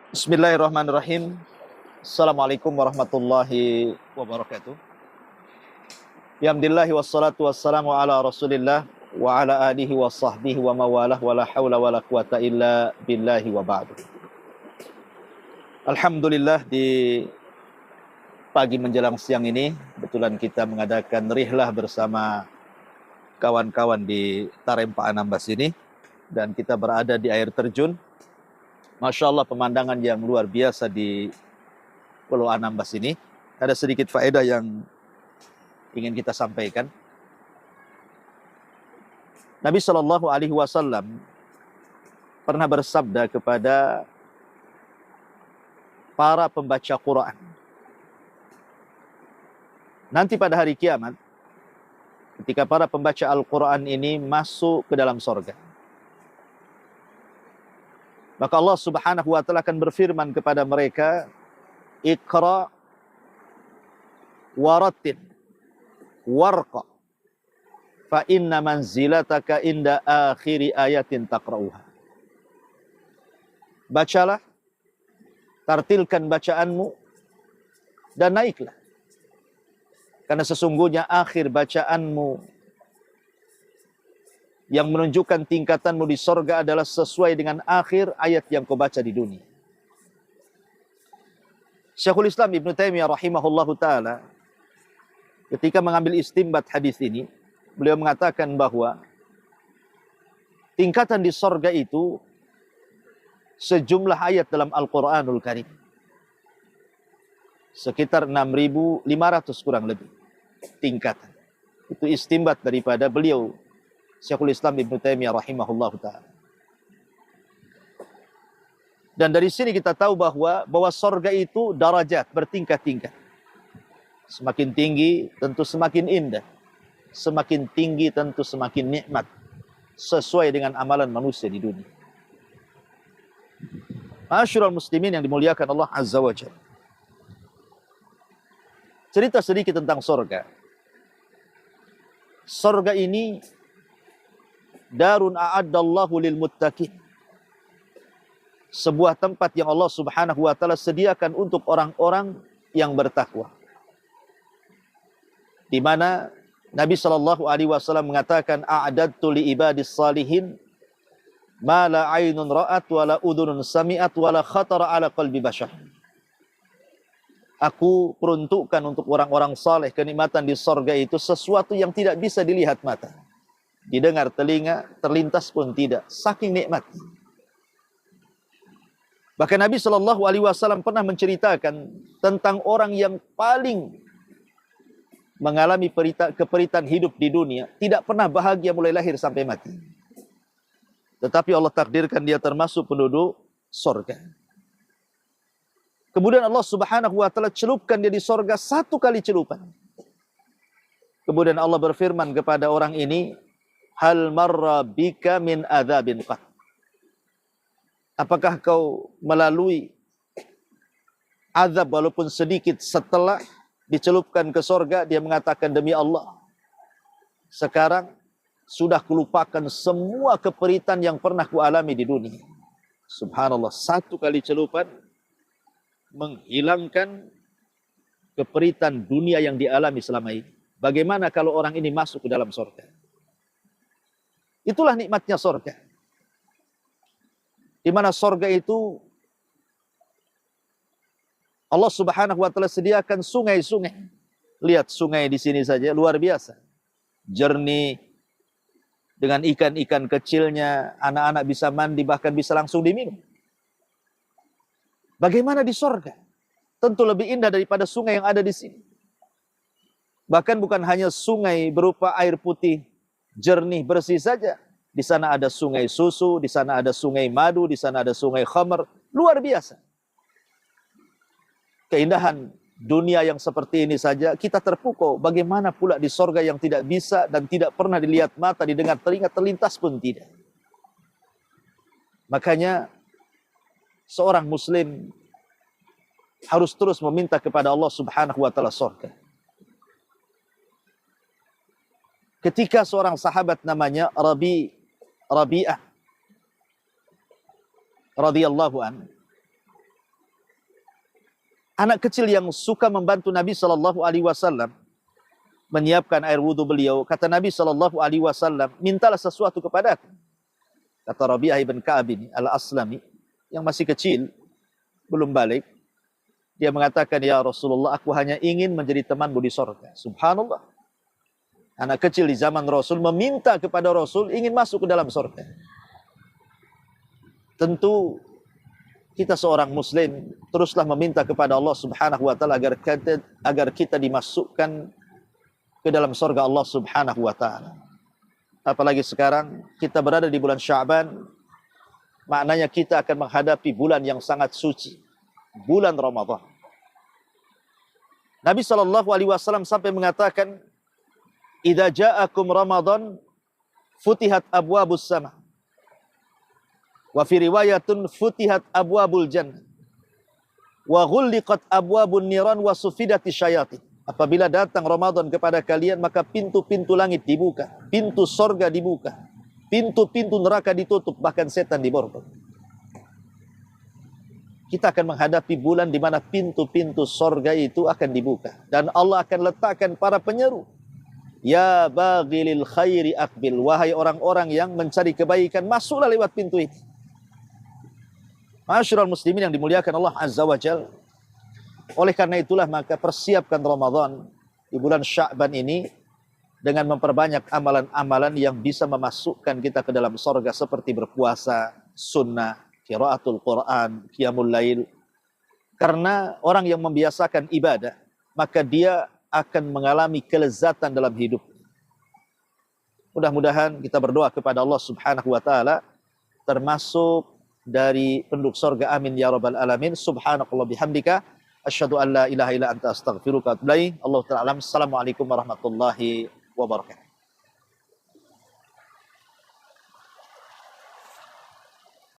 Bismillahirrahmanirrahim. Assalamualaikum warahmatullahi wabarakatuh. Bihamdillahi wassalatu wassalamu ala rasulillah wa ala alihi wa sahbihi wa mawalah wa la hawla wa la quwata illa billahi wa ba'du. Alhamdulillah, di pagi menjelang siang ini kebetulan kita mengadakan rihlah bersama kawan-kawan di Tarempa Anambas ini, dan kita berada di air terjun. Masya Allah, pemandangan yang luar biasa di Pulau Anambas ini. Ada sedikit faedah yang ingin kita sampaikan. Nabi SAW pernah bersabda kepada para pembaca Quran, nanti pada hari kiamat, ketika para pembaca Al-Quran ini masuk ke dalam sorga, maka Allah Subhanahu wa ta'ala akan berfirman kepada mereka, Iqra warattil warqa fa inna manzilataka inda akhiri ayatin taqra'uha. Bacalah, tartilkan bacaanmu, dan naiklah. Karena sesungguhnya akhir bacaanmu yang menunjukkan tingkatanmu di sorga adalah sesuai dengan akhir ayat yang kau baca di dunia. Syekhul Islam Ibn Taimiyah rahimahullahu ta'ala ketika mengambil istimbat hadis ini, beliau mengatakan bahwa tingkatan di sorga itu sejumlah ayat dalam Al-Quranul Karim, sekitar 6.500 kurang lebih tingkatan. Itu istimbat daripada beliau Syekhul Islam Ibn Taimiyah rahimahullahu ta'ala. Dan dari sini kita tahu bahwa sorga itu darajat, bertingkat-tingkat. Semakin tinggi tentu semakin indah. Semakin tinggi tentu semakin nikmat. Sesuai dengan amalan manusia di dunia. Ma'asyiral muslimin yang dimuliakan Allah Azza wa Jalla. Cerita sedikit tentang sorga. Sorga ini darun a'addallahu lil muttaqin. Sebuah tempat yang Allah Subhanahu wa ta'ala sediakan untuk orang-orang yang bertakwa. Di mana Nabi sallallahu alaihi wasallam mengatakan, a'adadtu li ibadis salihin ma la 'ainun ra'at wa la udhunun sami'at wa la khatara 'ala qalbi bashar. Aku peruntukkan untuk orang-orang saleh kenikmatan di sorga itu sesuatu yang tidak bisa dilihat mata, didengar telinga, terlintas pun tidak, saking nikmat. Bahkan Nabi Shallallahu Alaihi Wasallam pernah menceritakan tentang orang yang paling mengalami keperitan hidup di dunia, tidak pernah bahagia mulai lahir sampai mati. Tetapi Allah takdirkan dia termasuk penduduk sorga. Kemudian Allah Subhanahu Wa Taala celupkan dia di sorga satu kali celupan. Kemudian Allah berfirman kepada orang ini, hal marra bika min adzabin qat. Apakah kau melalui azab walaupun sedikit setelah dicelupkan ke sorga? Dia mengatakan, demi Allah, sekarang sudah kulupakan semua keperitan yang pernah kualami di dunia. Subhanallah, satu kali celupan menghilangkan keperitan dunia yang dialami selama ini. Bagaimana kalau orang ini masuk ke dalam sorga? Itulah nikmatnya sorga. Di mana sorga itu Allah Subhanahu wa ta'ala sediakan sungai-sungai. Lihat sungai di sini saja luar biasa. Jernih, dengan ikan-ikan kecilnya, anak-anak bisa mandi, bahkan bisa langsung diminum. Bagaimana di sorga? Tentu lebih indah daripada sungai yang ada di sini. Bahkan bukan hanya sungai berupa air putih jernih bersih saja. Di sana ada sungai susu, di sana ada sungai madu, di sana ada sungai khamr. Luar biasa. Keindahan dunia yang seperti ini saja kita terpukau. Bagaimana pula di sorga yang tidak bisa dan tidak pernah dilihat mata, didengar telinga, terlintas pun tidak. Makanya seorang muslim harus terus meminta kepada Allah Subhanahu wa ta'ala sorga. Ketika seorang sahabat namanya Rabi'ah radhiyallahu an, anak kecil yang suka membantu Nabi SAW menyiapkan air wudhu beliau. Kata Nabi SAW, mintalah sesuatu kepadaku. Kata Rabi'ah ibn Ka'ab ini, al-Aslami, yang masih kecil, belum balik. Dia mengatakan, ya Rasulullah, aku hanya ingin menjadi temanmu di surga. Subhanallah. Anak kecil di zaman Rasul meminta kepada Rasul ingin masuk ke dalam surga. Tentu kita seorang muslim teruslah meminta kepada Allah Subhanahu wa taala agar kita dimasukkan ke dalam surga Allah Subhanahu wa taala. Apalagi sekarang kita berada di bulan Sya'ban, maknanya kita akan menghadapi bulan yang sangat suci, bulan Ramadan. Nabi SAW sampai mengatakan, "Idza ja'akum Ramadan futihat abwabus sama." Wa fi riwayatun futihat abwabul jannah wa ghulliqat abwabun niran wa sufidati syayatin. Apabila datang Ramadan kepada kalian, maka pintu-pintu langit dibuka, pintu sorga dibuka, pintu-pintu neraka ditutup, bahkan setan diborgol. Kita akan menghadapi bulan di mana pintu-pintu sorga itu akan dibuka dan Allah akan letakkan para penyeru. Ya baghilil khairi aqbil, wahai orang-orang yang mencari kebaikan, masuklah lewat pintu itu. Ma'asyiral muslimin yang dimuliakan Allah Azza wa Jalla. Oleh karena itulah maka persiapkan Ramadan di bulan Sya'ban ini dengan memperbanyak amalan-amalan yang bisa memasukkan kita ke dalam surga seperti berpuasa, sunnah, qiraatul Quran, qiyamul lail. Karena orang yang membiasakan ibadah, maka dia akan mengalami kelezatan dalam hidup. Mudah-mudahan kita berdoa kepada Allah Subhanahu wa taala termasuk dari penduduk surga, amin ya rabbal alamin. Subhanakallah bihamdika asyhadu an la ilaha illa anta astaghfiruka wa atubu ilaik. Allah ta'ala alam. Assalamualaikum warahmatullahi wabarakatuh.